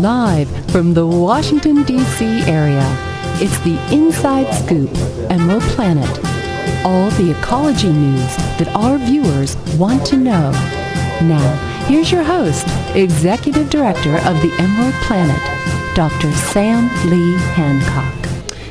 Live from the Washington, D.C. area, it's the Inside Scoop, Emerald Planet. All the ecology news that our viewers want to know. Now, here's your host, Executive Director of the Emerald Planet, Dr. Sam Lee Hancock.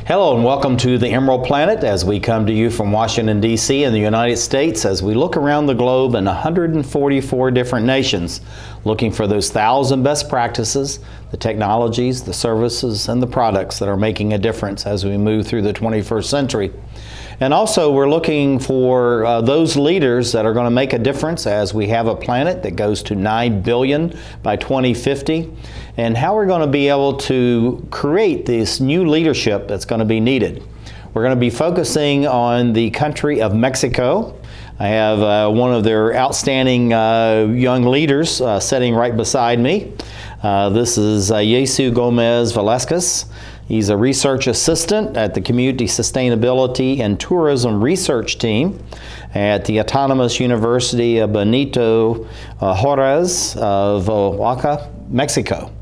Hello and welcome to the Emerald Planet as we come to you from Washington, D.C. in the United States as we look around the globe in 144 different nations, looking for those 1,000 best practices, the technologies, the services, and the products that are making a difference as we move through the 21st century. And also we're looking for those leaders that are going to make a difference as we have a planet that goes to 9 billion by 2050, and how we're going to be able to create this new leadership that's going to be needed. We're going to be focusing on the country of Mexico. I have one of their outstanding young leaders sitting right beside me. This is Jesús Gómez Velázquez. He's a research assistant at the Community Sustainability and Tourism Research Team at the Autonomous University of Benito, Juarez of Oaxaca, Mexico.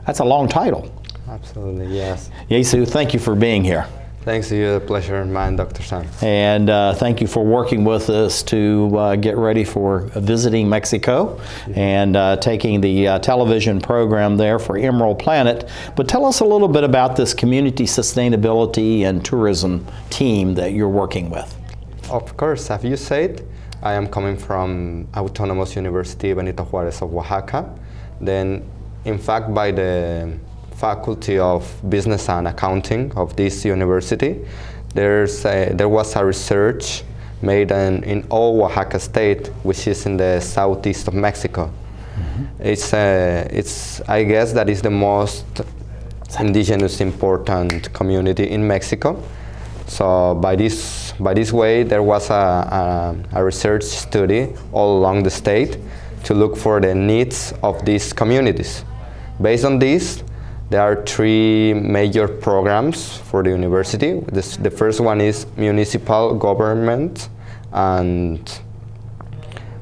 That's a long title. Absolutely, yes. Jesús, thank you for being here. Thanks to you, the pleasure of mine, Dr. Sam. And thank you for working with us to get ready for visiting Mexico and taking the television program there for Emerald Planet. But tell us a little bit about this Community Sustainability and Tourism team that you're working with. Of course, as you said, I am coming from Autonomous University Benito Juarez of Oaxaca. Then, in fact, by the Faculty of Business and Accounting of this university, there was a research made in all Oaxaca state, which is in the southeast of Mexico. It's I guess that is the most indigenous important community in Mexico. So by this way, there was a research study all along the state to look for the needs of these communities. Based on this, there are 3 major programs for the university. The first one is municipal government and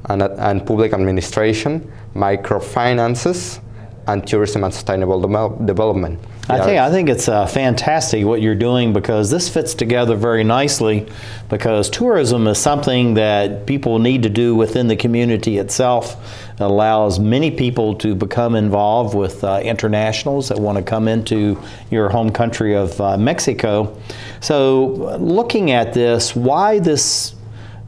public administration, microfinances, and tourism and sustainable development. I think it's fantastic what you're doing, because this fits together very nicely, because tourism is something that people need to do within the community itself. It allows many people to become involved with internationals that want to come into your home country of Mexico. So looking at this, why this,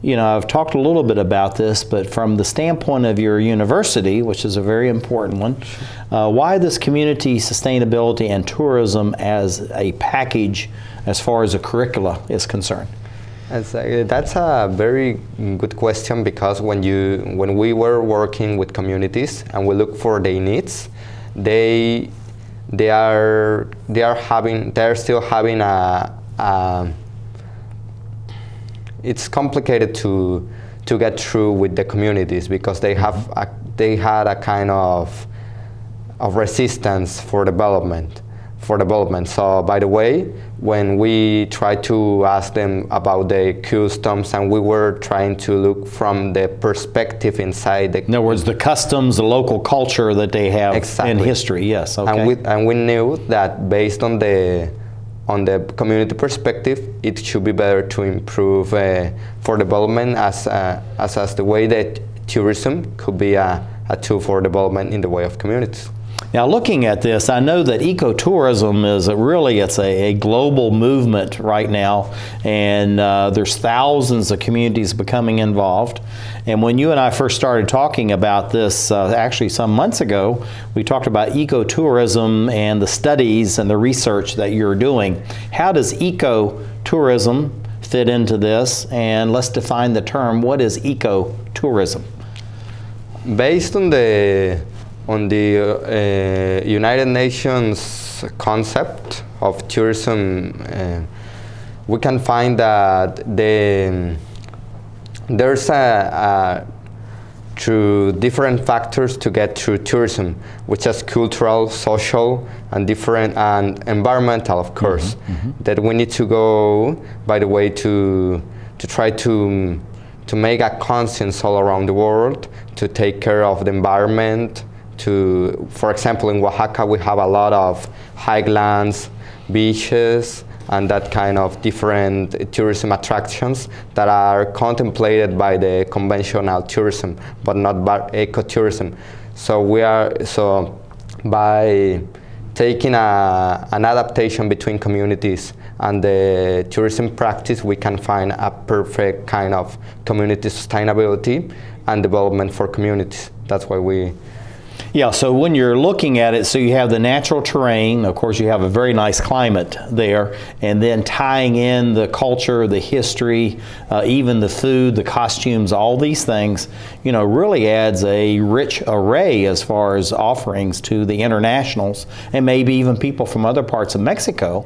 I've talked a little bit about this, but from the standpoint of your university, which is a very important one, why this community sustainability and tourism as a package as far as a curricula is concerned? That's a very good question, because when we were working with communities and we look for their needs, they are still having it's complicated to get through with the communities, because they had a kind of resistance for development. So by the way, when we tried to ask them about the customs, and we were trying to look from the perspective inside the... In other words, the customs, the local culture that they have in history, yes. Okay. And we knew that based on the community perspective, it should be better to improve for development as the way that tourism could be a tool for development in the way of communities. Now, looking at this, I know that ecotourism is it's a global movement right now, and there's thousands of communities becoming involved. And when you and I first started talking about this, actually some months ago, we talked about ecotourism and the studies and the research that you're doing. How does ecotourism fit into this? And let's define the term. What is ecotourism? Based on the United Nations concept of tourism, we can find that there's through different factors to get through tourism, which is cultural, social, and environmental, of course, that we need to go, by the way, to try to make a conscience all around the world to take care of the environment, for example, in Oaxaca we have a lot of highlands, beaches, and that kind of different tourism attractions that are contemplated by the conventional tourism, but not by ecotourism. So by taking an adaptation between communities and the tourism practice, we can find a perfect kind of community sustainability and development for communities. That's why we... Yeah, so when you're looking at it, so you have the natural terrain, of course you have a very nice climate there, and then tying in the culture, the history, even the food, the costumes, all these things, you know, really adds a rich array as far as offerings to the internationals, and maybe even people from other parts of Mexico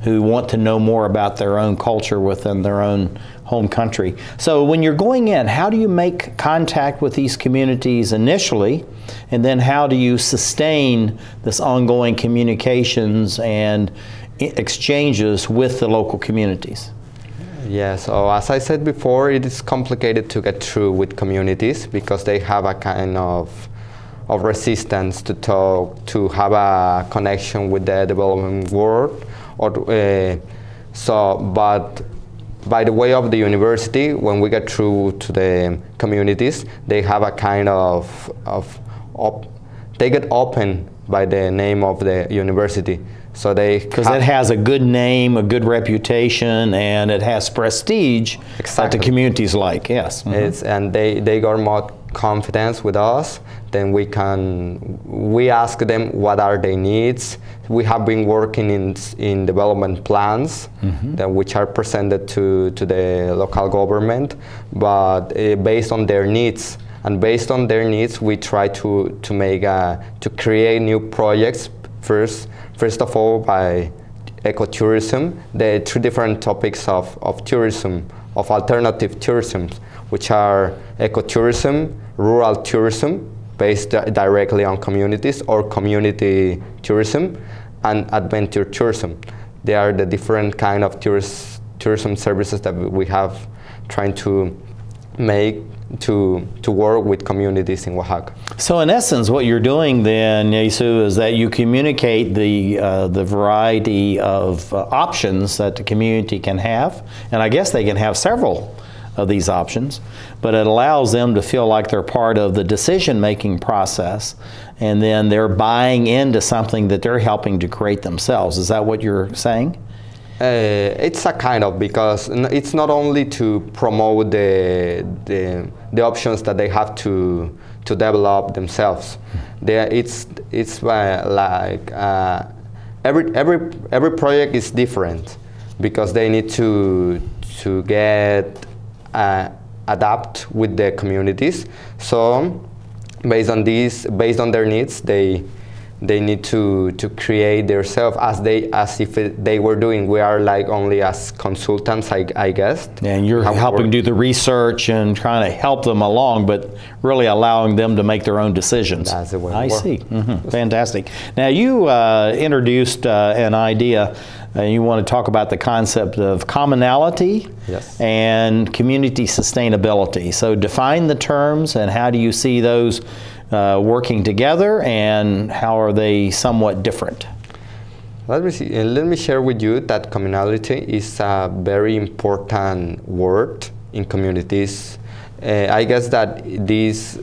who want to know more about their own culture within their own home country. So when you're going in, how do you make contact with these communities initially, and then how do you sustain this ongoing communications and exchanges with the local communities? Yeah, so as I said before, it is complicated to get through with communities because they have a kind of resistance to talk, to have a connection with the development world. But by the way of the university, when we get through to the communities, they have a kind they get open by the name of the university. So because it has a good name, a good reputation, and it has prestige that the communities like. Yes, and they got more confidence with us. Then we ask them what are their needs. We have been working in development plans which are presented to the local government, but based on their needs. And based on their needs, we try to create new projects. First of all, by ecotourism, the three different topics of tourism, of alternative tourism, which are ecotourism, rural tourism, based directly on communities, or community tourism, and adventure tourism. They are the different kind of tourism services that we have trying to make to work with communities in Oaxaca. So in essence, what you're doing then, Jesús, is that you communicate the variety of options that the community can have, and I guess they can have several of these options, but it allows them to feel like they're part of the decision-making process, and then they're buying into something that they're helping to create themselves. Is that what you're saying? It's a kind of, because it's not only to promote the options that they have to develop themselves. It's like every project is different, because they need to get adapt with the communities. So based on their needs, they need to create themselves as if they were doing. We are like only as consultants, I guess. And you're helping do the research and trying to help them along, but really allowing them to make their own decisions. That's the way I see. Fantastic. Now you introduced an idea. You want to talk about the concept of commonality and community sustainability. So define the terms, and how do you see those working together, and how are they somewhat different? Let me share with you that communality is a very important word in communities. I guess that this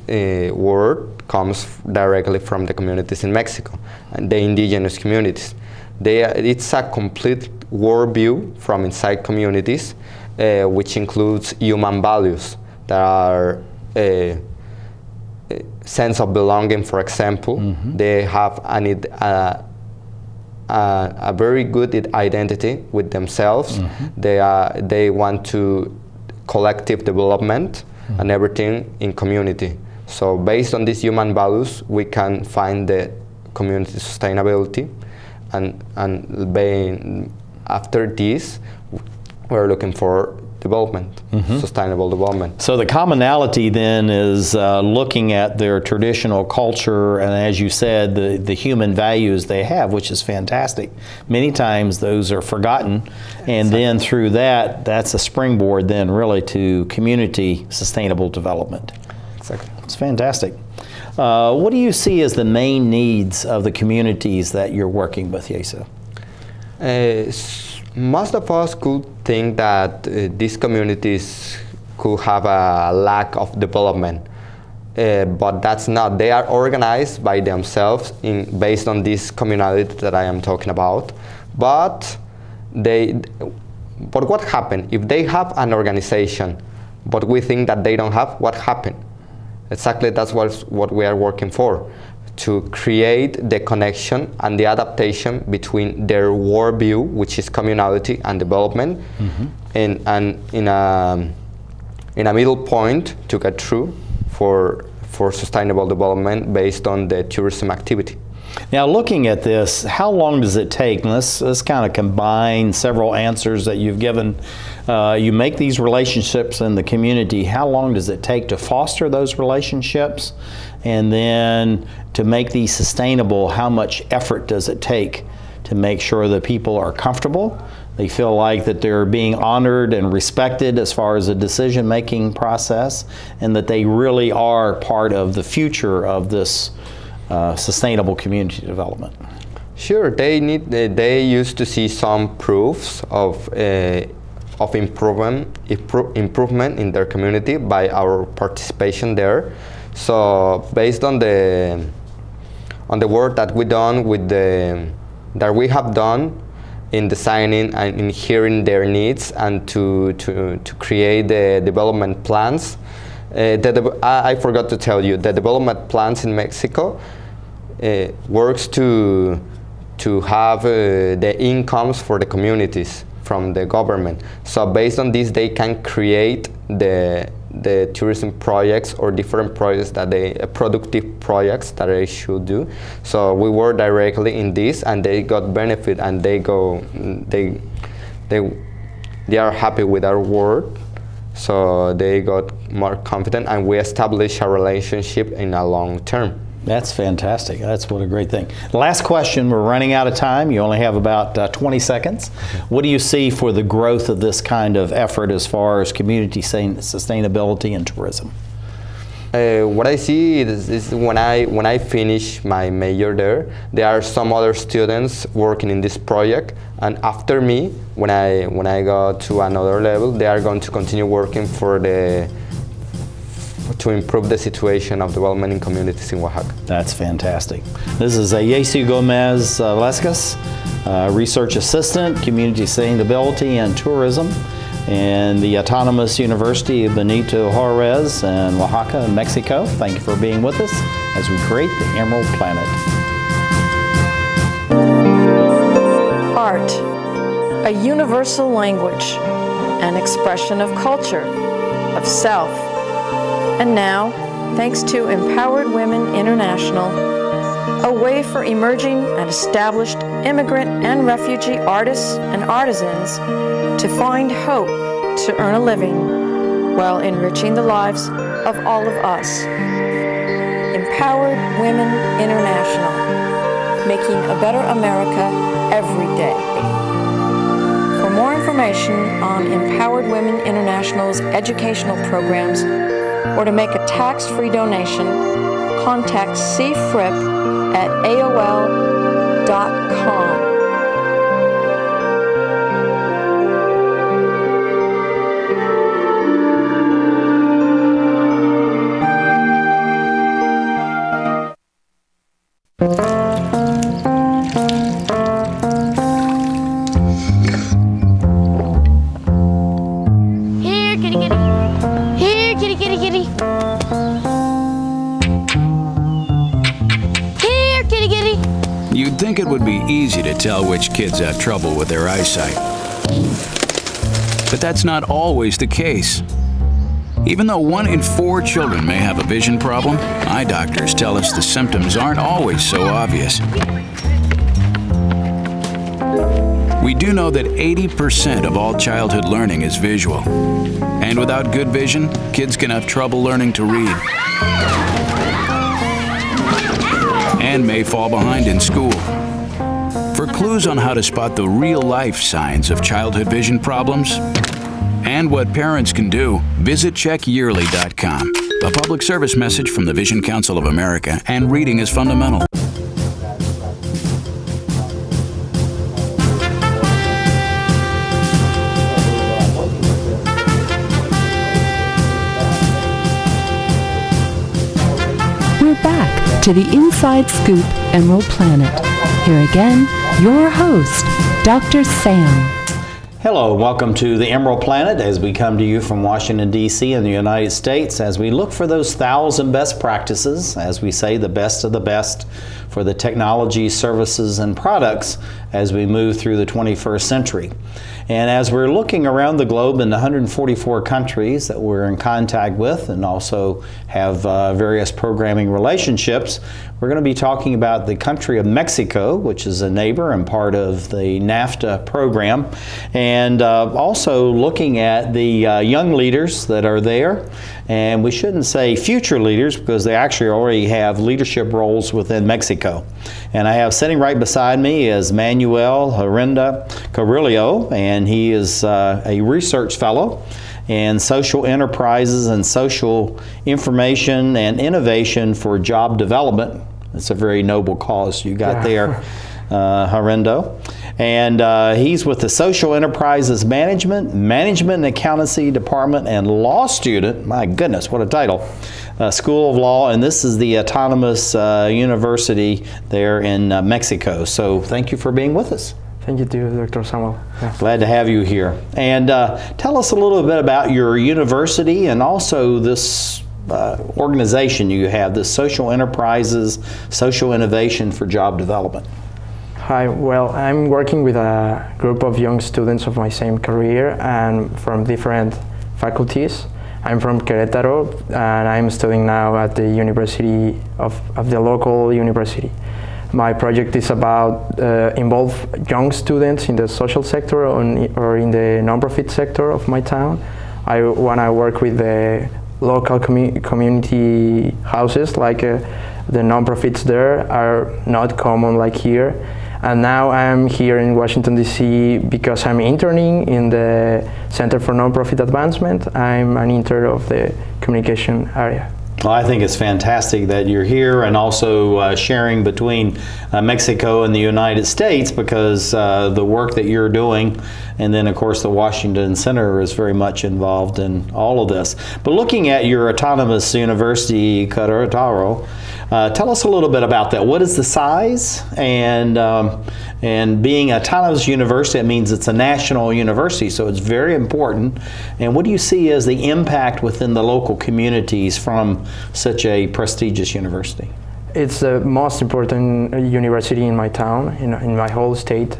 word comes directly from the communities in Mexico, and the indigenous communities. It's a complete worldview from inside communities, which includes human values that are sense of belonging, for example. They have a very good identity with themselves. They want to collective development and everything in community. So based on these human values, we can find the community sustainability, and after this, we're looking for development, sustainable development. So the commonality then is looking at their traditional culture, and as you said, the human values they have, which is fantastic. Many times those are forgotten, and then through that's a springboard then really to community sustainable development. Exactly. It's fantastic. What do you see as the main needs of the communities that you're working with, Jesús? Most of us could think that these communities could have a lack of development, but that's not. They are organized by themselves based on this communality that I am talking about. But what happened if they have an organization, but we think that they don't have? What happened? Exactly, that's what we are working for, to create the connection and the adaptation between their worldview, which is communality and development, and in a middle point to get through for sustainable development based on the tourism activity. Now, looking at this, how long does it take? And let's kind of combine several answers that you've given. You make these relationships in the community. How long does it take to foster those relationships? And then to make these sustainable, how much effort does it take to make sure that people are comfortable? They feel like that they're being honored and respected as far as the decision-making process, and that they really are part of the future of this sustainable community development. Sure, they used to see some proofs of improvement in their community by our participation there. So based on the work that we have done in designing and in hearing their needs and to create the development plans. I forgot to tell you, the development plans in Mexico works to have the incomes for the communities from the government. So based on this, they can create the tourism projects or different projects that productive projects that they should do. So we work directly in this, and they got benefit, and they are happy with our work. So they got more confident, and we established a relationship in a long term. That's fantastic. That's what a great thing. Last question. We're running out of time. You only have about 20 seconds. What do you see for the growth of this kind of effort as far as community sustainability and tourism? What I see is when I finish my major there are some other students working in this project, and after me, when I go to another level, they are going to continue working to improve the situation of development in communities in Oaxaca. That's fantastic. This is Jesús Gómez Velázquez, Research Assistant, Community Sustainability and Tourism in the Autonomous University of Benito, Juarez in Oaxaca, in Mexico. Thank you for being with us as we create the Emerald Planet. Art, a universal language, an expression of culture, of self. And now, thanks to Empowered Women International, a way for emerging and established immigrant and refugee artists and artisans to find hope to earn a living while enriching the lives of all of us. Empowered Women International, making a better America every day. For more information on Empowered Women International's educational programs, or to make a tax-free donation, contact cfrip@aol.com. You'd think it would be easy to tell which kids have trouble with their eyesight. But that's not always the case. Even though 1 in 4 children may have a vision problem, eye doctors tell us the symptoms aren't always so obvious. We do know that 80% of all childhood learning is visual. And without good vision, kids can have trouble learning to read and may fall behind in school. For clues on how to spot the real-life signs of childhood vision problems and what parents can do, visit checkyearly.com. a public service message from the Vision Council of America, and reading is fundamental. We're back to the Inside Scoop Emerald Planet. Here again, your host, Dr. Sam. Hello, welcome to the Emerald Planet as we come to you from Washington, D.C. in the United States as we look for those 1,000 best practices, as we say, the best of the best for the technology, services, and products as we move through the 21st century. And as we're looking around the globe in the 144 countries that we're in contact with and also have various programming relationships, we're going to be talking about the country of Mexico, which is a neighbor and part of the NAFTA program, and also looking at the young leaders that are there. And we shouldn't say future leaders because they actually already have leadership roles within Mexico. And I have sitting right beside me is Manuel Carrillo, and he is a research fellow in social enterprises and social information and innovation for job development. It's a very noble cause you got there, Harindo. And he's with the Social Enterprises Management and Accountancy Department and law student, my goodness, what a title, School of Law, and this is the autonomous university there in Mexico. So thank you for being with us. Thank you too, Dr. Samuel. Yeah. Glad to have you here. And tell us a little bit about your university and also this organization you have, the Social Enterprises, Social Innovation for Job Development. Hi, well, I'm working with a group of young students of my same career and from different faculties. I'm from Querétaro and I'm studying now at the university of the local university. My project is about involve young students in the social sector or in the nonprofit sector of my town. I want to work with the local community houses, like the nonprofits there are not common like here. And now I'm here in Washington, D.C. because I'm interning in the Center for Nonprofit Advancement. I'm an intern of the communication area. Well, I think it's fantastic that you're here and also sharing between Mexico and the United States because the work that you're doing, and then of course the Washington Center is very much involved in all of this. But looking at your autonomous university, Querétaro, tell us a little bit about that. What is the size? And being autonomous university, it means it's a national university, so it's very important. And what do you see as the impact within the local communities from such a prestigious university? It's the most important university in my town, in my whole state.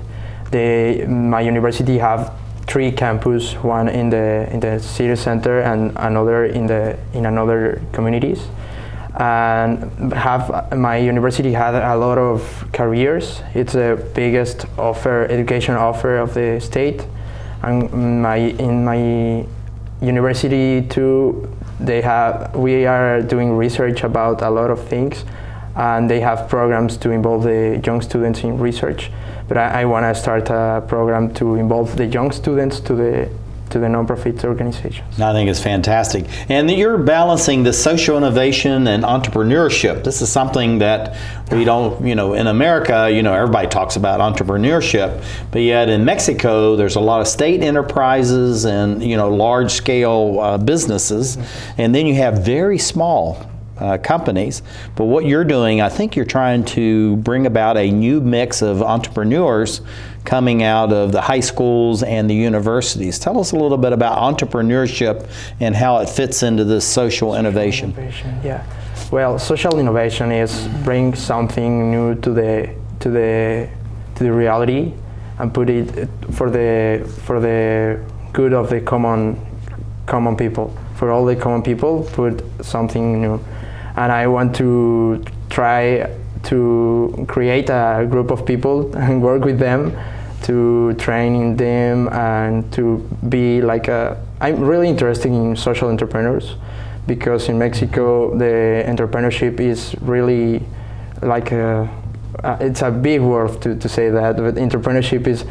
My university have 3 campuses, one in the city center and another in another communities. And my university had a lot of careers. It's the biggest education offer of the state. And in my university too, we are doing research about a lot of things, and they have programs to involve the young students in research. But I want to start a program to involve the young students to the nonprofit organizations. I think it's fantastic. And you're balancing the social innovation and entrepreneurship. This is something that we don't, in America, everybody talks about entrepreneurship, but yet in Mexico, there's a lot of state enterprises and, large scale businesses. And then you have very small companies. But what you're doing, I think you're trying to bring about a new mix of entrepreneurs coming out of the high schools and the universities. Tell us a little bit about entrepreneurship and how it fits into this social innovation. Yeah. Well, social innovation is bring something new to the reality and put it for the good of the common people. For all the common people, put something new. And I want to try to create a group of people and work with them to train them and to be like I'm really interested in social entrepreneurs because in Mexico the entrepreneurship is really like it's a big word to say that, but entrepreneurship is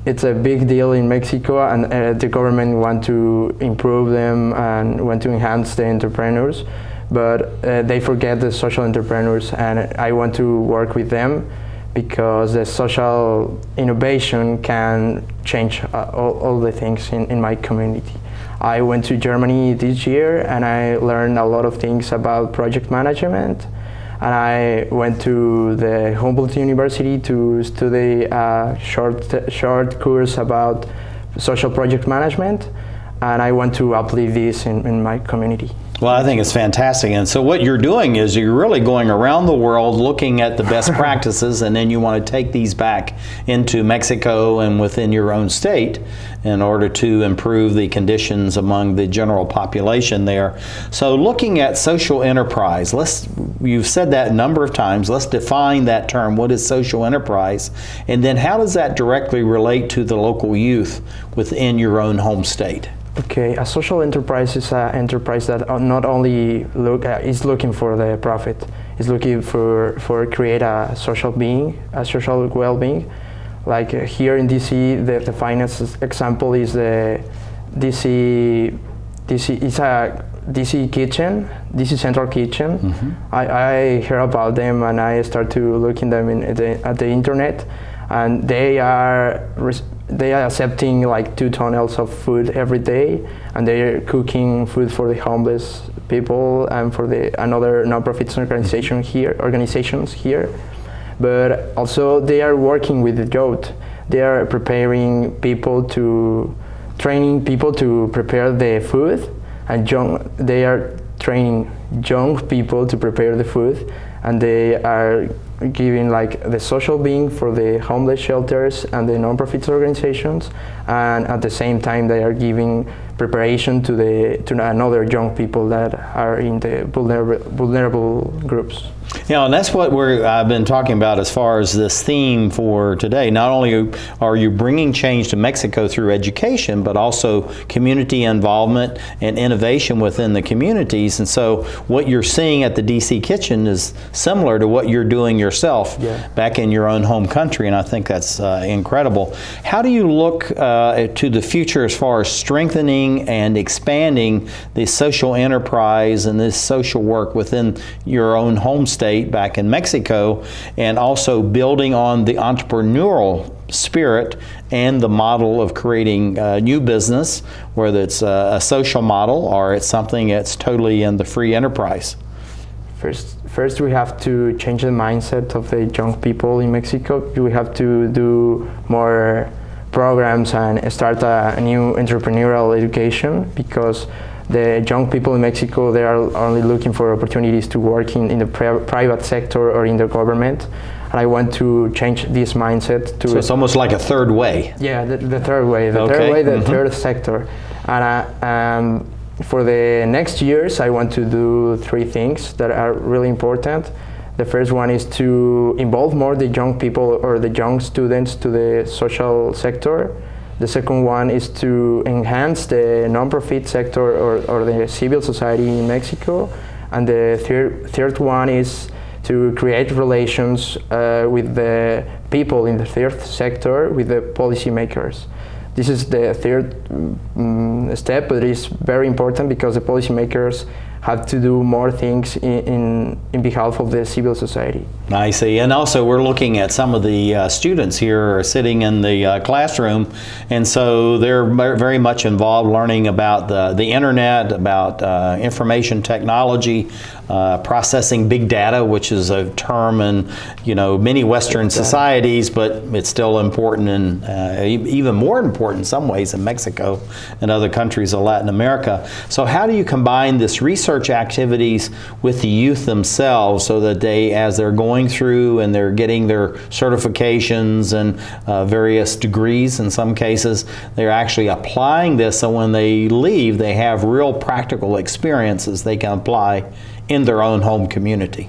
it's a big deal in Mexico, and the government want to improve them and want to enhance the entrepreneurs, but they forget the social entrepreneurs, and I want to work with them because the social innovation can change all the things in my community. I went to Germany this year and I learned a lot of things about project management, and I went to the Humboldt University to study a short course about social project management, and I want to apply this in my community. Well, I think it's fantastic. And so what you're doing is you're really going around the world looking at the best practices, and then you want to take these back into Mexico and within your own state in order to improve the conditions among the general population there. So looking at social enterprise, you've said that a number of times. Let's define that term. What is social enterprise? And then how does that directly relate to the local youth within your own home state? Okay, a social enterprise is an enterprise that not only is looking for the profit, is looking for create a social being, a social well-being. Like here in DC, the finest example is the DC kitchen, DC Central Kitchen. Mm-hmm. I heard about them and I start to look in them at the internet, and they are accepting like 2 tons of food every day, and they are cooking food for the homeless people and for another non-profit organizations here. But also they are working with the youth. They are training people to prepare the food, and they are training young people to prepare the food, and they are giving like the social being for the homeless shelters and the non-profit organizations, and at the same time they are giving preparation to another young people that are in the vulnerable groups. Yeah, and that's what I've been talking about as far as this theme for today. Not only are you bringing change to Mexico through education, but also community involvement and innovation within the communities. And so what you're seeing at the DC Kitchen is similar to what you're doing yourself back in your own home country, and I think that's incredible. How do you look to the future as far as strengthening and expanding the social enterprise and this social work within your own home state back in Mexico, and also building on the entrepreneurial spirit and the model of creating new business, whether it's a social model or it's something that's totally in the free enterprise? First we have to change the mindset of the young people in Mexico. We have to do more programs and start a new entrepreneurial education, because the young people in Mexico, they are only looking for opportunities to work in the private sector or in the government. And I want to change this mindset to... So it's almost like a third way. Yeah, the third way. The third sector. And for the next years, I want to do 3 things that are really important. The first one is to involve more the young people or the young students to the social sector. The second one is to enhance the non-profit sector or the civil society in Mexico. And the third one is to create relations with the people in the third sector, with the policymakers. This is the third step, but it is very important because the policymakers have to do more things in behalf of the civil society. I see. And also we're looking at some of the students here sitting in the classroom, and so they're very much involved learning about the internet, about information technology, processing big data, which is a term in many Western societies, but it's still important and even more important in some ways in Mexico and other countries of Latin America. So how do you combine this research activities with the youth themselves, so that they, as they're going through and they're getting their certifications and various degrees in some cases, they're actually applying this, so when they leave they have real practical experiences they can apply in their own home community?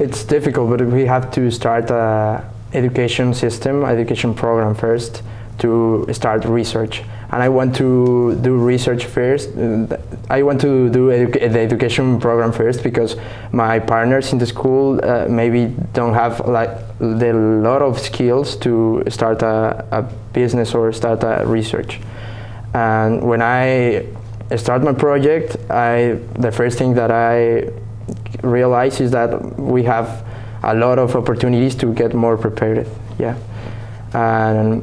It's difficult, but we have to start an education program first, to start research. And I want to do research first. I want to do the education program first because my partners in the school maybe don't have like the lot of skills to start a business or start a research. And when I start my project, the first thing that I realize is that we have a lot of opportunities to get more prepared. Yeah, and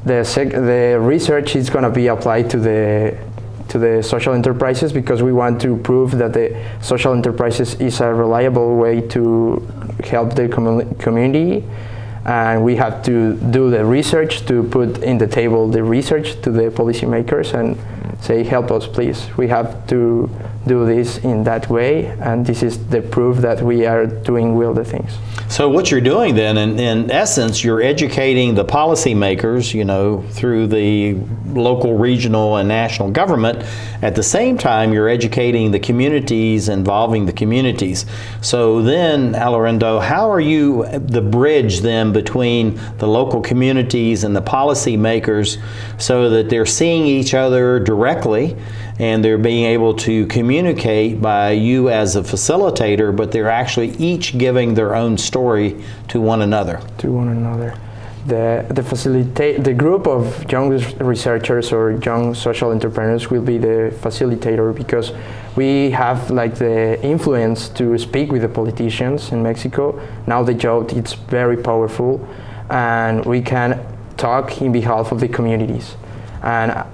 the research is going to be applied to the social enterprises because we want to prove that the social enterprises is a reliable way to help the community, and we have to do the research to put in the table the research to the policymakers and say, help us please, we have to do this in that way, and this is the proof that we are doing well the things. So what you're doing then, in essence, you're educating the policymakers, you know, through the local, regional, and national government. At the same time, you're educating the communities, involving the communities. So then, Alejandro, how are you the bridge then between the local communities and the policymakers so that they're seeing each other directly and they're being able to communicate by you as a facilitator, but they're actually each giving their own story to one another? To one another. The group of young researchers or young social entrepreneurs will be the facilitator because we have like the influence to speak with the politicians in Mexico. Now the job is very powerful and we can talk in behalf of the communities. And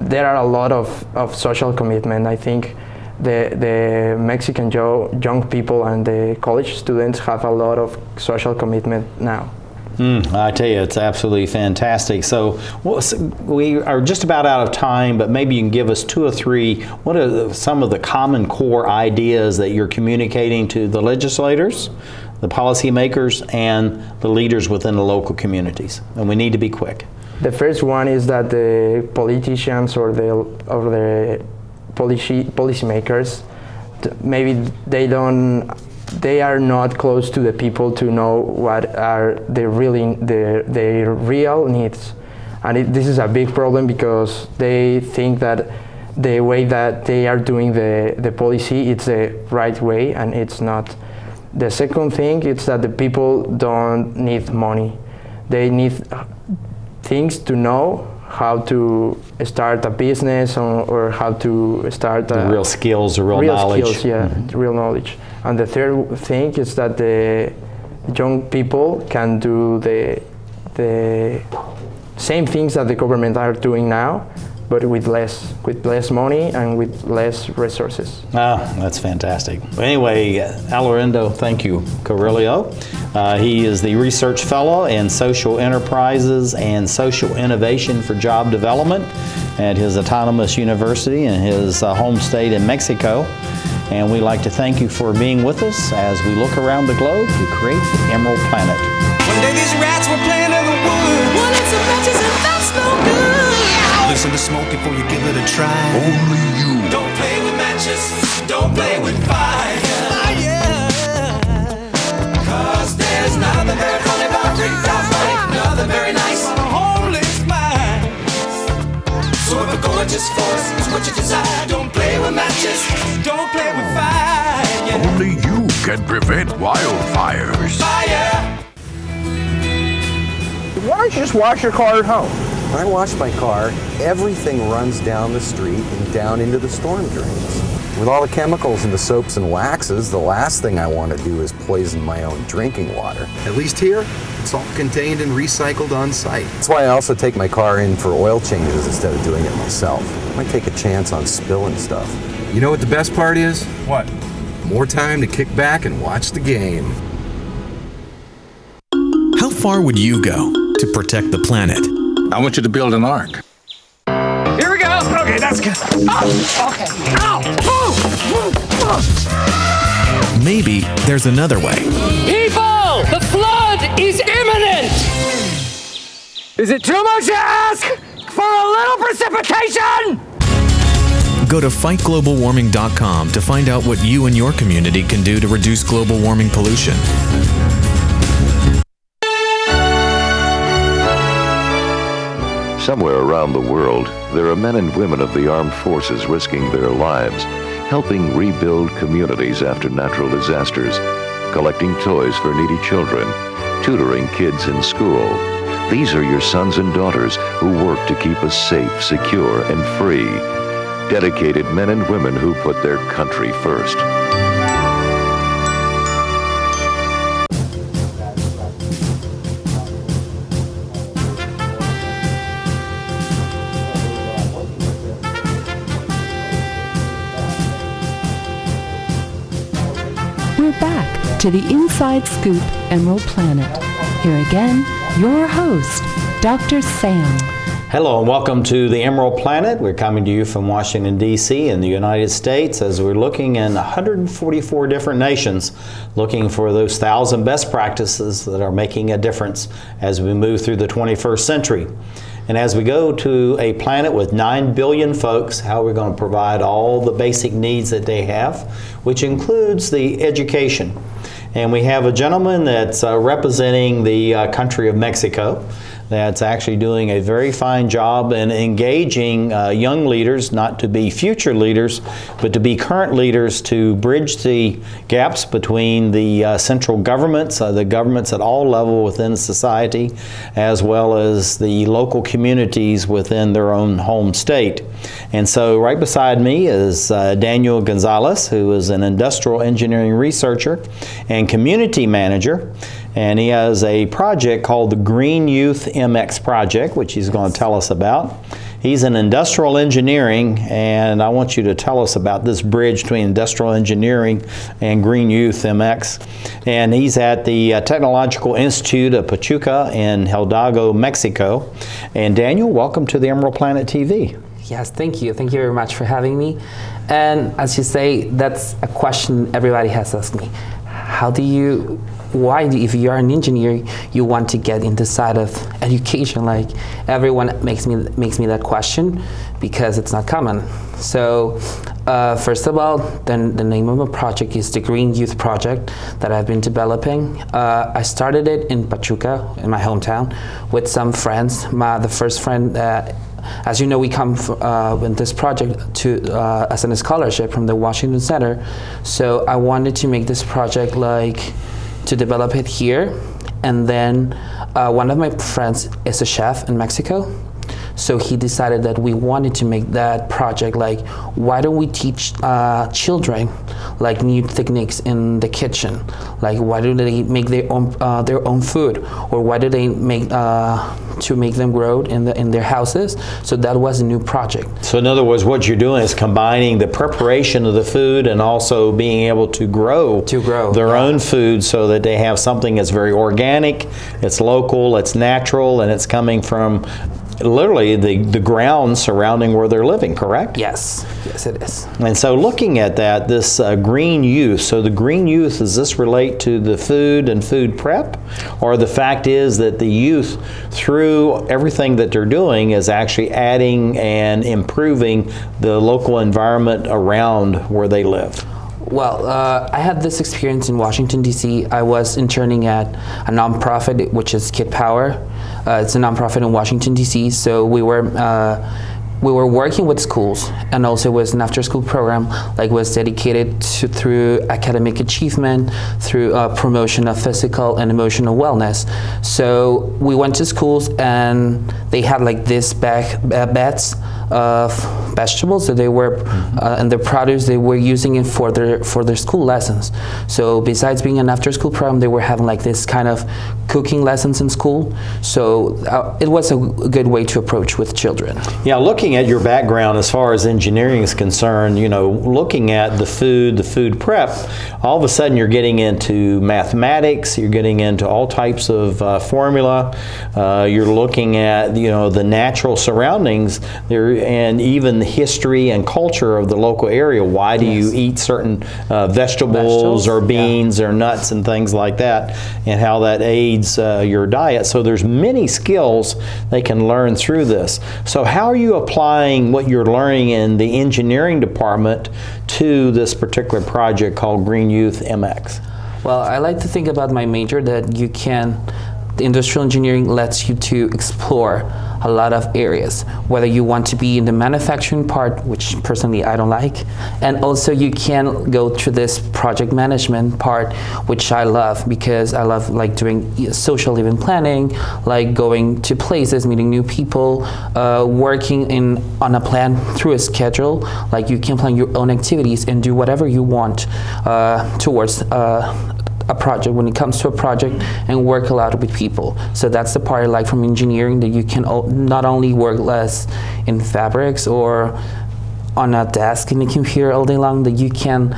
there are a lot of social commitment. I think the Mexican young people and the college students have a lot of social commitment now. I tell you, it's absolutely fantastic. So we are just about out of time, but maybe you can give us 2 or 3. What are some of the common core ideas that you're communicating to the legislators, the policymakers, and the leaders within the local communities? And we need to be quick. The first one is that the politicians or the policymakers, maybe they are not close to the people to know what are their real needs. And this is a big problem because they think that the way that they are doing the policy, it's the right way, and it's not. The second thing is that the people don't need money. They need things to know how to start a business or how to start the real skills, the real knowledge. Skills, yeah, real knowledge. And the third thing is that the young people can do the same things that the government are doing now, but with less money and with less resources. Ah, that's fantastic. Anyway, Alejandro, thank you. Carrillo. He is the Research Fellow in Social Enterprises and Social Innovation for Job Development at his autonomous university in his home state in Mexico. And we'd like to thank you for being with us as we look around the globe to create the Emerald Planet. One day these rats were playing in the woods. One in some matches and that's no good. Listen to smoke before you give it a try. Only you. Don't play with matches. Don't play with fire. Cause there's nothing very funny about ripped off money. Nothing very nice on a homeless mind. So if a gorgeous force is what you desire, don't play with matches. Don't play with fire. Only you can prevent wildfires. Fire. Why don't you just wash your car at home? When I wash my car, everything runs down the street and down into the storm drains. With all the chemicals in the soaps and waxes, the last thing I want to do is poison my own drinking water. At least here, it's all contained and recycled on site. That's why I also take my car in for oil changes instead of doing it myself. I might take a chance on spilling stuff. You know what the best part is? What? More time to kick back and watch the game. How far would you go to protect the planet? I want you to build an ark. Here we go. Okay, that's good. Oh, okay. Ow! Maybe there's another way. People, the flood is imminent! Is it too much to ask for a little precipitation? Go to fightglobalwarming.com to find out what you and your community can do to reduce global warming pollution. Somewhere around the world, there are men and women of the armed forces risking their lives, helping rebuild communities after natural disasters, collecting toys for needy children, tutoring kids in school. These are your sons and daughters who work to keep us safe, secure, and free. Dedicated men and women who put their country first. We're back to the Inside Scoop Emerald Planet. Here again, your host, Dr. Sam. Hello and welcome to the Emerald Planet. We're coming to you from Washington, D.C. in the United States as we're looking in 144 different nations, looking for those 1,000 best practices that are making a difference as we move through the 21st century. And as we go to a planet with 9 billion folks, how we're going to provide all the basic needs that they have, which includes the education. And we have a gentleman that's representing the country of Mexico that's actually doing a very fine job in engaging young leaders, not to be future leaders, but to be current leaders to bridge the gaps between the central governments, the governments at all levels within society, as well as the local communities within their own home state. And so right beside me is Daniel Gonzalez, who is an industrial engineering researcher and community manager. And he has a project called the Green Youth MX Project, which he's going to tell us about. He's in industrial engineering, and I want you to tell us about this bridge between industrial engineering and Green Youth MX. And he's at the Technological Institute of Pachuca in Hidalgo, Mexico. And Daniel, welcome to the Emerald Planet TV. Yes, thank you. Thank you very much for having me. And as you say, that's a question everybody has asked me. Why, if you are an engineer, you want to get into the side of education? Like, everyone makes me that question because it's not common. So first of all, the name of my project is the Green Youth Project that I've been developing. I started it in Pachuca, in my hometown, with some friends. The first friend, as you know, we come with this project as a scholarship from the Washington Center. So I wanted to make this project to develop it here. And then one of my friends is a chef in Mexico. So he decided that we wanted to make that project why don't we teach children new techniques in the kitchen? Why do they make their own food? Or why do they make to make them grow in their houses? So that was a new project. So in other words, what you're doing is combining the preparation of the food and also being able to grow their own food so that they have something that's very organic, it's local, it's natural, and it's coming from literally the ground surrounding where they're living, correct? Yes, yes it is. And so looking at that, this green youth, so the green youth, does this relate to the food and food prep? Or the fact is that the youth, through everything that they're doing, is actually adding and improving the local environment around where they live? Well, I had this experience in Washington, D.C. I was interning at a nonprofit, which is Kid Power. It's a nonprofit in Washington, D.C. So we were working with schools, and also was an after-school program was dedicated through academic achievement, through promotion of physical and emotional wellness. So we went to schools, and they had this beds of vegetables that they were and the produce they were using it for their school lessons. So besides being an after-school program, they were having this kind of cooking lessons in school. So it was a good way to approach with children. Yeah, looking at your background as far as engineering is concerned, looking at the food prep, all of a sudden you're getting into mathematics, you're getting into all types of formula, you're looking at the natural surroundings there, and even the history and culture of the local area. Why do you eat certain vegetables or beans or nuts and things like that, and how that aids your diet. So there's many skills they can learn through this. So how are you applying what you're learning in the engineering department to this particular project called Green Youth MX? Well, I like to think about my major that the industrial engineering lets you to explore a lot of areas, whether you want to be in the manufacturing part, which personally I don't like, and also you can go through this project management part, which I love, because I love like doing social event planning, like going to places, meeting new people, working on a plan through a schedule. Like you can plan your own activities and do whatever you want towards a project, when it comes to a project, and work a lot with people. So that's the part I like from engineering, that you can not only work less in fabrics or on a desk in the computer all day long, that you can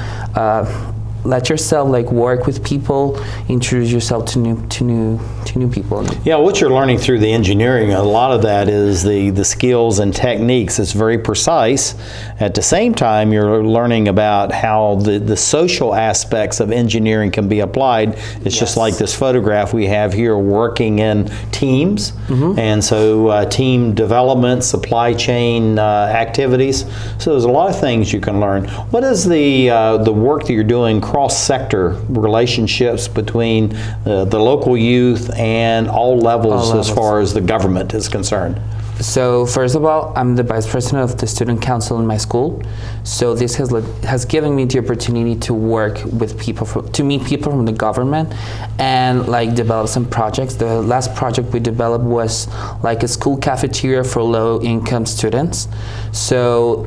let yourself like work with people, introduce yourself to new people. Yeah, what you're learning through the engineering, a lot of that is the skills and techniques. It's very precise. At the same time, you're learning about how the social aspects of engineering can be applied. It's just like this photograph we have here, working in teams, and so team development, supply chain activities. So there's a lot of things you can learn. What is the work that you're doing cross-sector relationships between the local youth and all levels as far as the government is concerned? So first of all, I'm the vice president of the student council in my school. So this has given me the opportunity to work with people, to meet people from the government, and like develop some projects. The last project we developed was like a school cafeteria for low-income students. So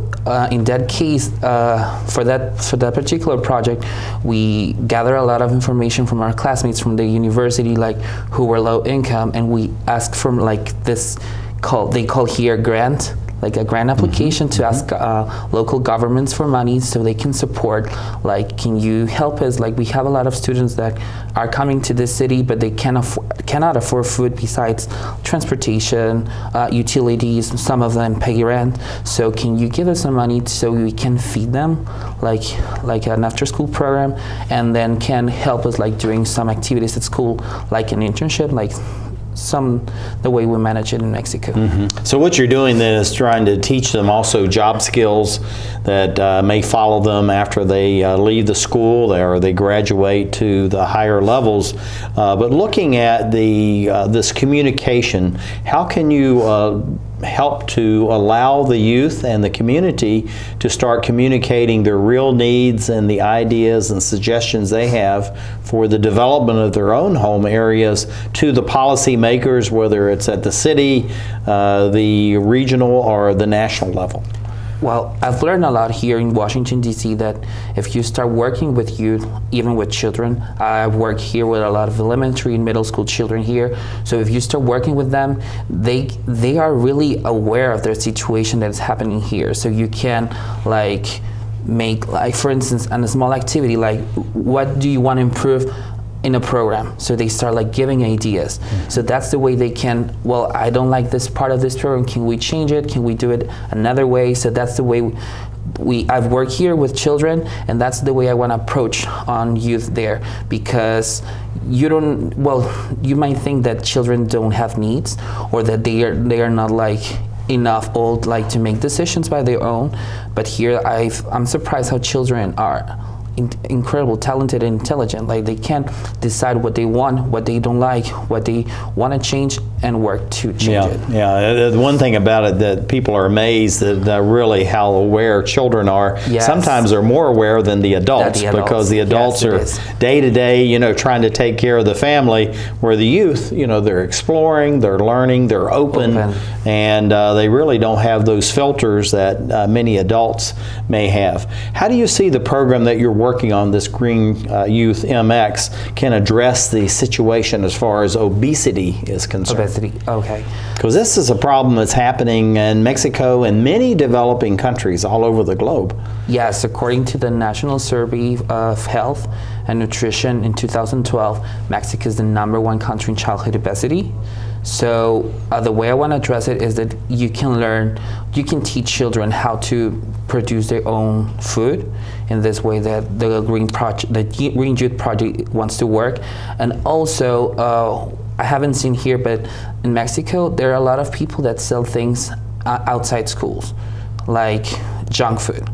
in that case, for that particular project, we gather a lot of information from our classmates from the university, like who were low income, and we asked from like this. They call here grant, like a grant application to ask local governments for money so they can support, like, can you help us? Like, we have a lot of students that are coming to this city, but they cannot afford food besides transportation, utilities. Some of them pay rent. So can you give us some money so we can feed them, like an after-school program, and then can help us like doing some activities at school, like an internship, like the way we manage it in Mexico. So what you're doing then is trying to teach them also job skills that may follow them after they leave the school or they graduate to the higher levels. But looking at this communication, how can you help to allow the youth and the community to start communicating their real needs and the ideas and suggestions they have for the development of their own home areas to the policy makers, whether it's at the city, the regional, or the national level? Well, I've learned a lot here in Washington, D.C. that if you start working with youth, even with children, I work here with a lot of elementary and middle school children here. So if you start working with them, they are really aware of their situation that is happening here. So you can like make, like for instance, on a small activity, like what do you want to improve in a program? So they start like giving ideas. So that's the way they can, well, I don't like this part of this program, can we change it? Can we do it another way? So that's the way I've worked here with children, and that's the way I want to approach on youth there, because you might think that children don't have needs, or that they are not like enough old like to make decisions by their own. But here I'm surprised how children are incredible, talented, and intelligent. Like they can decide what they want, what they don't like, what they want to change, and work to change it. Yeah, the one thing about it that people are amazed at really how aware children are. Yes. Sometimes they're more aware than the adults, because the adults are day to day, trying to take care of the family, where the youth, they're exploring, they're learning, they're open. And they really don't have those filters that many adults may have. How do you see the program that you're working on, this Green Youth MX, can address the situation as far as obesity is concerned? Obesity, okay. Because this is a problem that's happening in Mexico and many developing countries all over the globe. Yes, according to the National Survey of Health and Nutrition in 2012, Mexico is the #1 country in childhood obesity. So the way I want to address it is that you can teach children how to produce their own food in this way that the Green Youth Project wants to work. And also, I haven't seen here, but in Mexico, there are a lot of people that sell things outside schools, like junk food.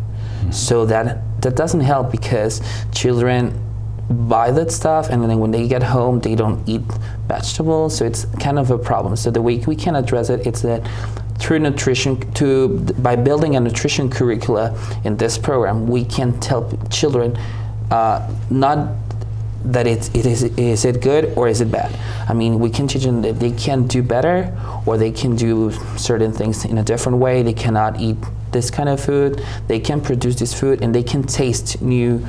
So that doesn't help, because children buy that stuff, and then when they get home, they don't eat vegetables. So it's kind of a problem. So the way we can address it, it's that through nutrition, by building a nutrition curricula in this program, we can tell children not that is it good or is it bad. I mean, we can teach them that they can do better or they can do certain things in a different way. They cannot eat this kind of food. They can produce this food, and they can taste new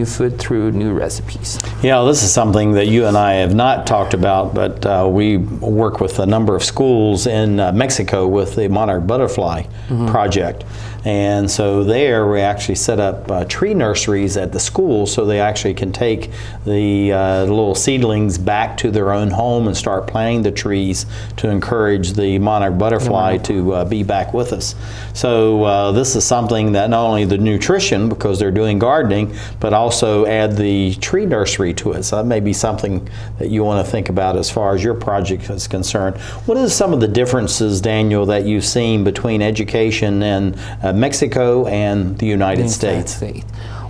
food through new recipes. Yeah, this is something that you and I have not talked about, but we work with a number of schools in Mexico with the Monarch Butterfly Project. And so there we actually set up tree nurseries at the school, so they actually can take the little seedlings back to their own home and start planting the trees to encourage the monarch butterfly to be back with us. So this is something that not only the nutrition, because they're doing gardening, but also add the tree nursery to it. So that may be something that you want to think about as far as your project is concerned. What are some of the differences, Daniel, that you've seen between education in Mexico and the United States?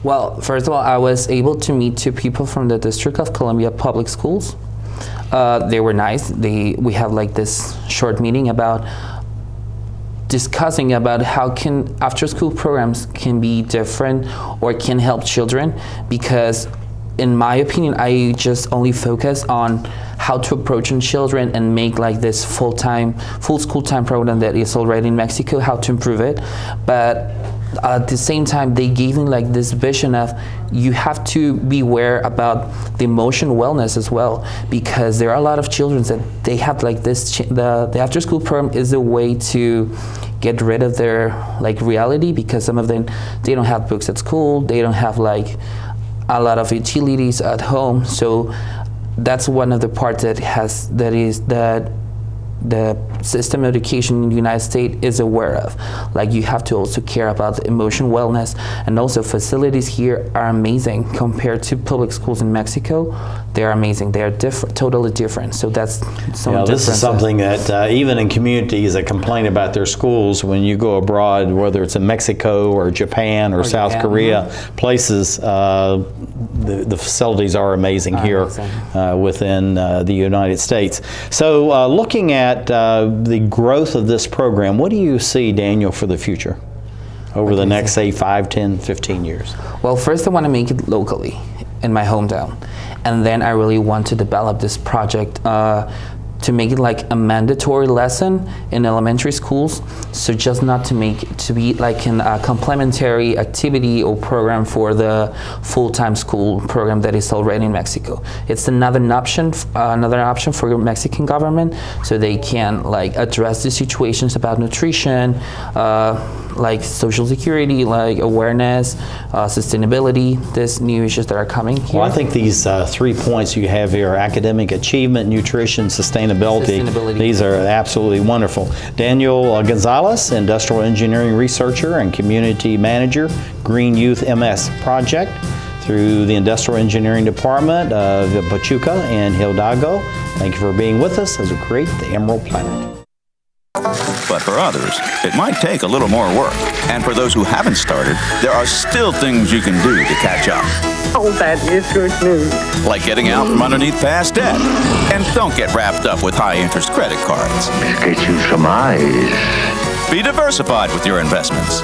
Well, first of all, I was able to meet 2 people from the District of Columbia Public Schools. They were nice. We have like this short meeting about discussing about how can after-school programs can be different or can help children, because in my opinion, I just only focus on how to approach children and make like this full school time program that is already in Mexico, how to improve it. But at the same time, they gave me like this vision of you have to be aware about the emotional wellness as well, because there are a lot of children that they have like this, the after school program is a way to get rid of their like reality, because some of them, they don't have books at school, they don't have like a lot of utilities at home. So that's one of the parts that the system of education in the United States is aware of. Like, you have to also care about the emotional wellness, and also facilities here are amazing compared to public schools in Mexico. They're amazing. They're totally different. So that's some this is something that even in communities that complain about their schools, when you go abroad, whether it's in Mexico or Japan or South Korea, places, the facilities are amazing here within the United States. So looking at the growth of this program, what do you see, Daniel, for the future over the next, say, 5, 10, 15 years? Well, first I want to make it locally in my hometown. And then I really want to develop this project to make it like a mandatory lesson in elementary schools. So just not to make it to be like a complementary activity or program for the full-time school program that is already in Mexico. It's another option for the Mexican government, so they can like address the situations about nutrition, like social security, like awareness, sustainability, these new issues that are coming here. Well, I think these 3 points you have here, academic achievement, nutrition, sustainability, these are absolutely wonderful. Daniel Gonzalez, Industrial Engineering Researcher and Community Manager, Green Youth MS Project through the Industrial Engineering Department of Pachuca and Hidalgo. Thank you for being with us as we create the Emerald Planet. But for others, it might take a little more work. And for those who haven't started, there are still things you can do to catch up. Oh, that is good news. Like getting out from underneath past debt. And don't get wrapped up with high-interest credit cards. Get you some eyes. Be diversified with your investments.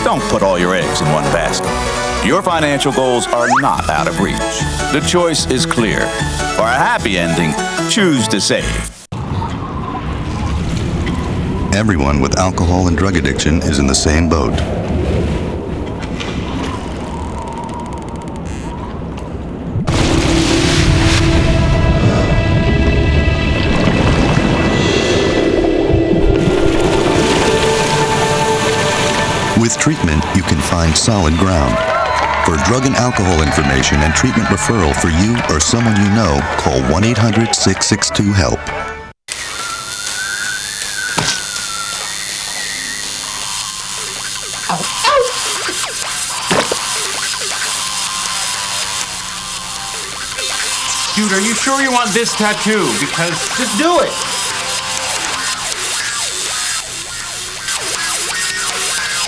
Don't put all your eggs in one basket. Your financial goals are not out of reach. The choice is clear. For a happy ending, choose to save. Everyone with alcohol and drug addiction is in the same boat. With treatment, you can find solid ground. For drug and alcohol information and treatment referral for you or someone you know, call 1-800-662-HELP. Dude, are you sure you want this tattoo? Because just do it.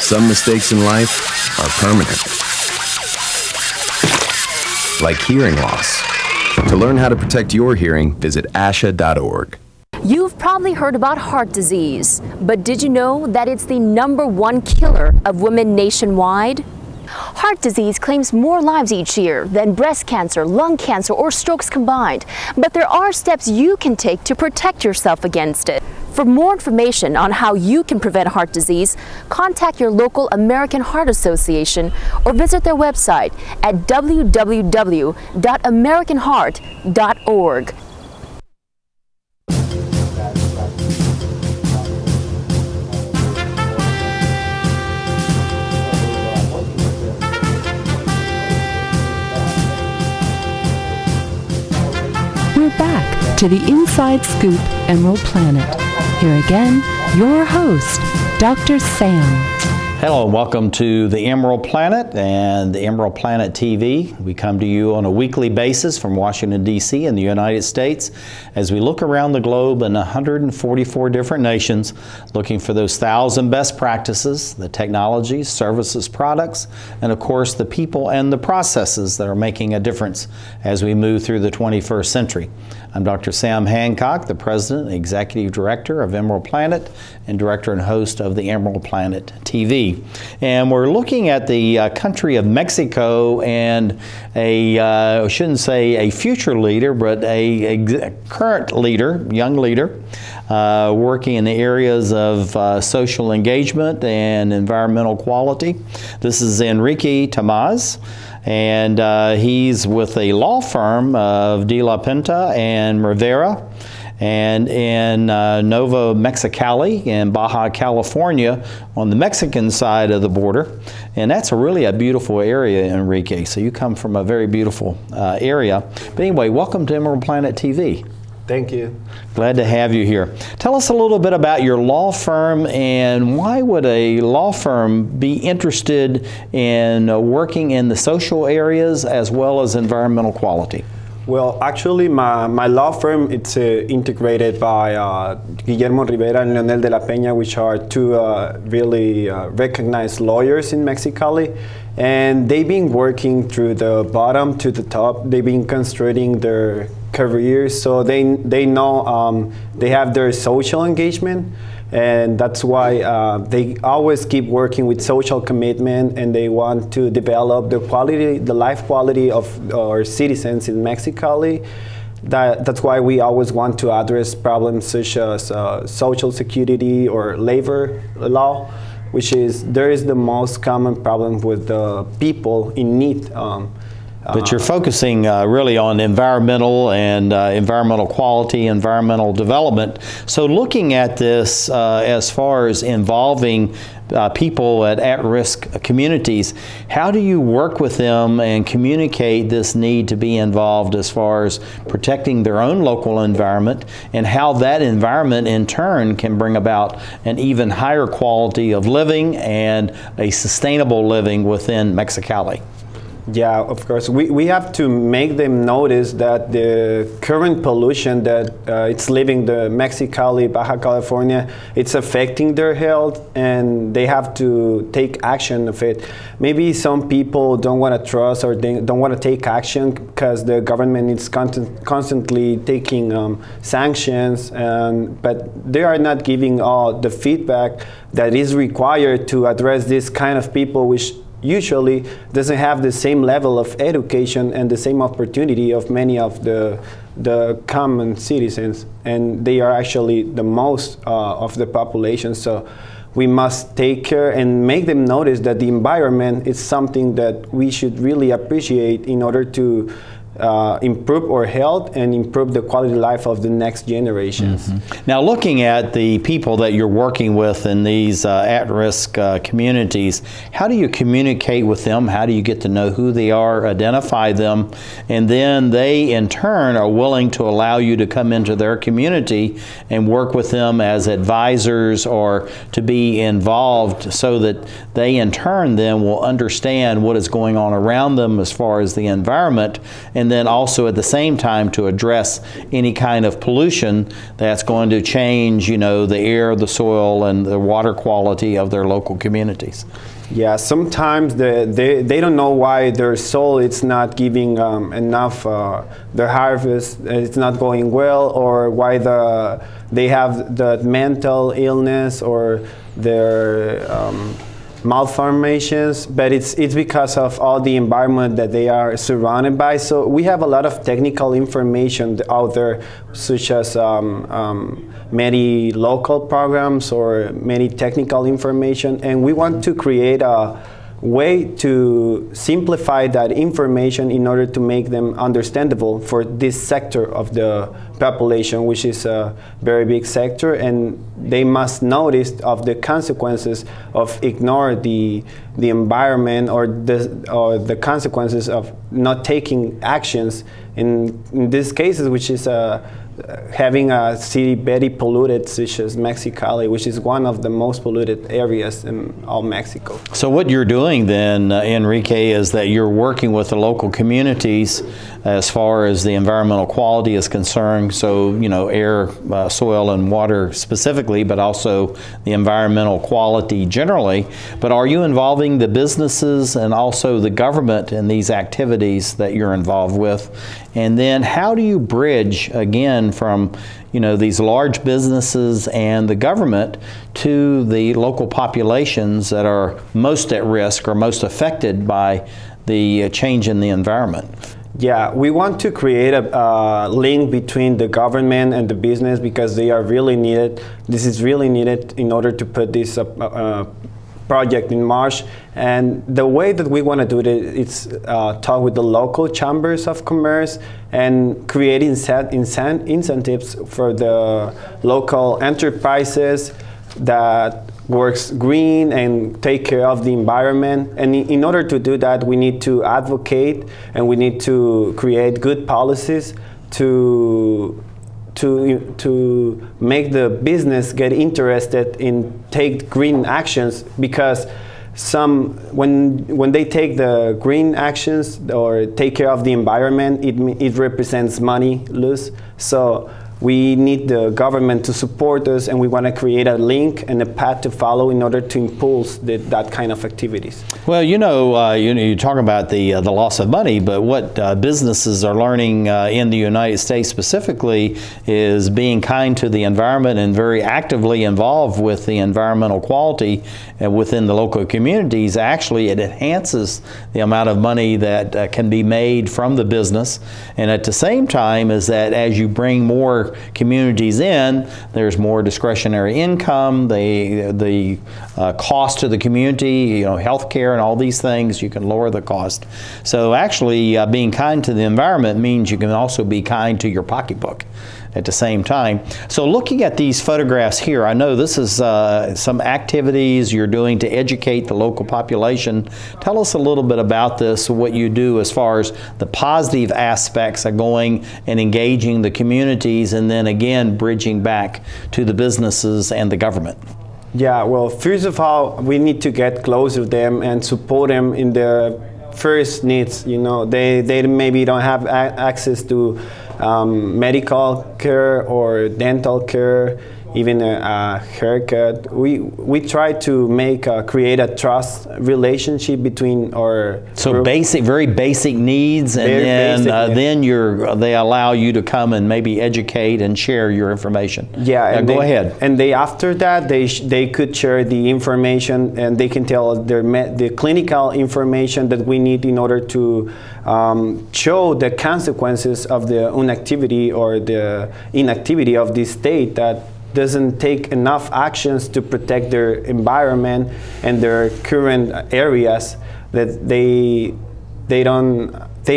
Some mistakes in life are permanent. like hearing loss. To learn how to protect your hearing, visit asha.org. You've probably heard about heart disease, but did you know that it's the #1 killer of women nationwide? Heart disease claims more lives each year than breast cancer, lung cancer, or strokes combined. But there are steps you can take to protect yourself against it. For more information on how you can prevent heart disease, contact your local American Heart Association or visit their website at www.americanheart.org. We're back to the Inside Scoop Emerald Planet. Here again, your host, Dr. Sam. Hello and welcome to the Emerald Planet and the Emerald Planet TV. We come to you on a weekly basis from Washington, D.C. in the United States as we look around the globe in 144 different nations looking for those 1,000 best practices, the technologies, services, products, and of course the people and the processes that are making a difference as we move through the 21st century. I'm Dr. Sam Hancock, the President and Executive Director of Emerald Planet and Director and host of the Emerald Planet TV. And we're looking at the country of Mexico and I shouldn't say a future leader, but a current leader, young leader, working in the areas of social engagement and environmental quality. This is Enrique Tamaz. And he's with a law firm of De La Pinta and Rivera, and in Nuevo Mexicali in Baja California on the Mexican side of the border. And that's really a beautiful area, Enrique. So you come from a very beautiful area. But anyway, welcome to Emerald Planet TV. Thank you. Glad to have you here. Tell us a little bit about your law firm and why would a law firm be interested in working in the social areas as well as environmental quality? Well, actually, my law firm, it's integrated by Guillermo Rivera and Leonel de la Peña, which are two really recognized lawyers in Mexicali. And they've been working through the bottom to the top. They've been constructing their careers, so they know they have their social engagement, and that's why they always keep working with social commitment, and they want to develop the quality, the life quality of our citizens in Mexicali. That's why we always want to address problems such as social security or labor law, which is there is the most common problem with the people in need. But you're focusing really on environmental and environmental quality, environmental development. So looking at this as far as involving people at-risk communities, how do you work with them and communicate this need to be involved as far as protecting their own local environment and how that environment in turn can bring about an even higher quality of living and a sustainable living within Mexicali? Yeah, of course. We have to make them notice that the current pollution that it's leaving the Mexicali, Baja California, it's affecting their health, and they have to take action of it. Maybe some people don't want to trust or they don't want to take action because the government is constantly taking sanctions, but they are not giving all the feedback that is required to address this kind of people, which usually doesn't have the same level of education and the same opportunity of many of the common citizens, and they are actually the most of the population. So we must take care and make them notice that the environment is something that we should really appreciate in order to improve our health and improve the quality of life of the next generations. Mm-hmm. Now, looking at the people that you're working with in these at-risk communities, how do you communicate with them? How do you get to know who they are, identify them, and then they in turn are willing to allow you to come into their community and work with them as advisors or to be involved so that they in turn then will understand what is going on around them as far as the environment, and and then also at the same time to address any kind of pollution that's going to change, you know, the air, the soil, and the water quality of their local communities. Yeah, sometimes they don't know why their soil it's not giving enough, their harvest it's not going well, or why they have the mental illness or their malformations, but it's because of all the environment that they are surrounded by. So we have a lot of technical information out there, such as many local programs or many technical information, and we want to create a way to simplify that information in order to make them understandable for this sector of the population, which is a very big sector, and they must notice of the consequences of ignore the environment or the consequences of not taking actions in these cases, which is having a city very polluted, such as Mexicali, which is one of the most polluted areas in all Mexico. So what you're doing then, Enrique, is that you're working with the local communities as far as the environmental quality is concerned. So, you know, air, soil, and water specifically, but also the environmental quality generally. But are you involving the businesses and also the government in these activities that you're involved with? And then how do you bridge, again, from, you know, these large businesses and the government to the local populations that are most at risk or most affected by the change in the environment? Yeah, we want to create a link between the government and the business, because they are really needed. This is really needed in order to put this project in march. And the way that we want to do it is talk with the local chambers of commerce and create incentives for the local enterprises that works green and take care of the environment. And in order to do that, we need to advocate and we need to create good policies to make the business get interested in take green actions, because when they take the green actions or take care of the environment, it represents money loss. So we need the government to support us, and we want to create a link and a path to follow in order to impulse that kind of activities. Well, you talk about the loss of money, but what businesses are learning in the United States specifically is being kind to the environment and very actively involved with the environmental quality within the local communities. Actually, it enhances the amount of money that can be made from the business, and at the same time is that as you bring more communities in, there's more discretionary income, the cost to the community, you know, healthcare and all these things, you can lower the cost. So actually being kind to the environment means you can also be kind to your pocketbook at the same time. So looking at these photographs here, I know this is some activities you're doing to educate the local population. Tell us a little bit about this, what you do as far as the positive aspects of going and engaging the communities, and then again bridging back to the businesses and the government. Yeah, well, first of all, we need to get closer to them and support them in their first needs. You know, they maybe don't have access to medical care or dental care, even a haircut. We try to create a trust relationship between our very basic needs, and then they allow you to come and maybe educate and share your information. Yeah, and go ahead. And after that they could share the information, and they can tell the clinical information that we need in order to show the consequences of the inactivity or the inactivity of this state that doesn't take enough actions to protect their environment and their current areas, that they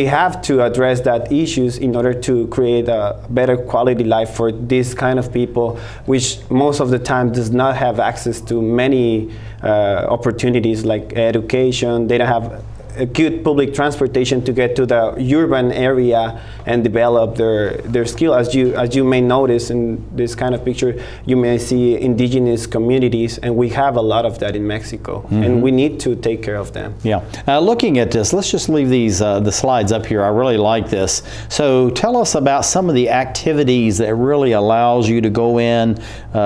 have to address that issues in order to create a better quality life for this kind of people, which most of the time does not have access to many opportunities like education. They don't have a good public transportation to get to the urban area and develop their skill. As you may notice in this kind of picture, you may see indigenous communities, and we have a lot of that in Mexico, and we need to take care of them. Yeah. Looking at this, let's just leave these the slides up here. I really like this. So tell us about some of the activities that really allows you to go in,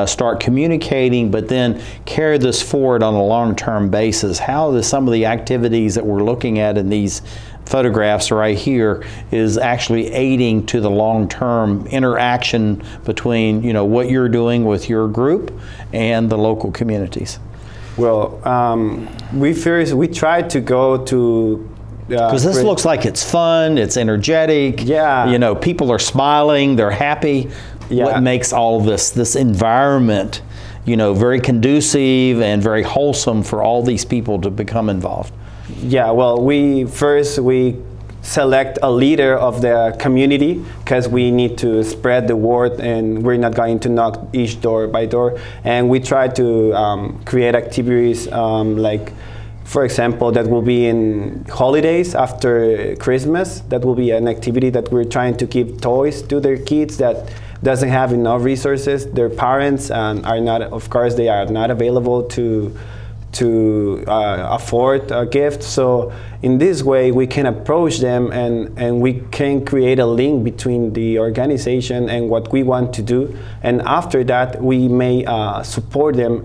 start communicating, but then carry this forward on a long-term basis. How does some of the activities that we're looking at in these photographs right here is actually aiding to the long-term interaction between, you know, what you're doing with your group and the local communities? Well, we tried to go to because this looks like it's fun, it's energetic. Yeah. You know, people are smiling, they're happy. Yeah. What makes all this environment, you know, very conducive and very wholesome for all these people to become involved? Yeah, well, we select a leader of the community because we need to spread the word, and we're not going to knock each door by door. And we try to create activities like, for example, that will be in holidays after Christmas. That will be an activity that we're trying to give toys to their kids that doesn't have enough resources. Their parents are not, of course, they are not available to afford a gift. So in this way we can approach them, and we can create a link between the organization and what we want to do, and after that we may support them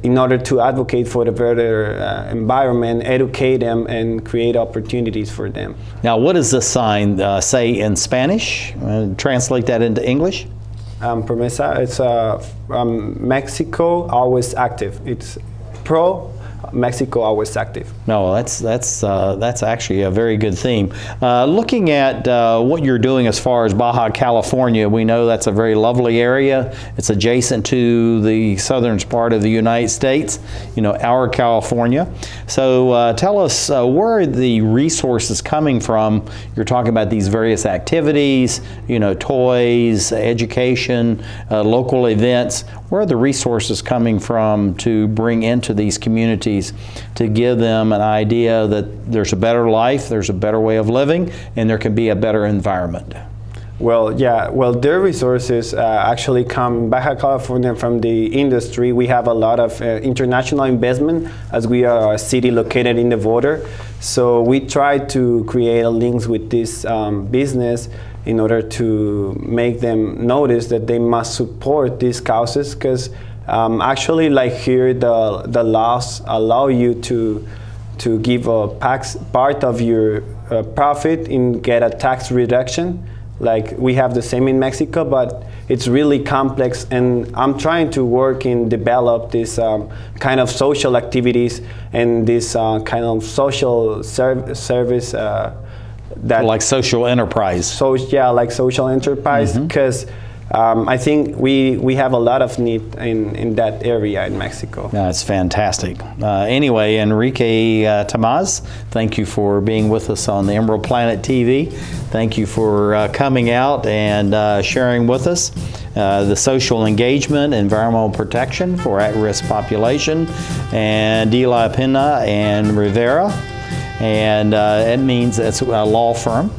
in order to advocate for the better environment, educate them, and create opportunities for them. Now, what does this sign say in Spanish? Translate that into English. Promesa, it's Mexico always active. It's pro Mexico always active. No, that's actually a very good theme. Looking at what you're doing as far as Baja California, we know that's a very lovely area. It's adjacent to the southern part of the United States, you know, our California. So tell us, where are the resources coming from? You're talking about these various activities, you know, toys, education, local events. Where are the resources coming from to bring into these communities to give them an idea that there's a better life, there's a better way of living, and there can be a better environment? Well, yeah, well, their resources actually come in Baja California from the industry. We have a lot of international investment, as we are a city located in the border. So we try to create links with this business in order to make them notice that they must support these causes, because actually, like here, the laws allow you to give a part of your profit and get a tax reduction. Like we have the same in Mexico, but it's really complex, and I'm trying to work and develop this kind of social activities and this kind of social service that like social enterprise. So yeah, like social enterprise, because I think we have a lot of need in that area in Mexico. That's fantastic. Anyway, Enrique Tamaz, thank you for being with us on the Emerald Planet TV. Thank you for coming out and sharing with us the social engagement, environmental protection for at-risk population, and De La Pena and Rivera. And it means it's a law firm,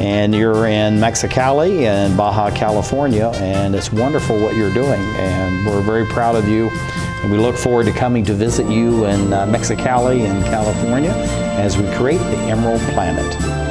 and you're in Mexicali and Baja California, and it's wonderful what you're doing, and we're very proud of you, and we look forward to coming to visit you in Mexicali in California as we create the Emerald Planet.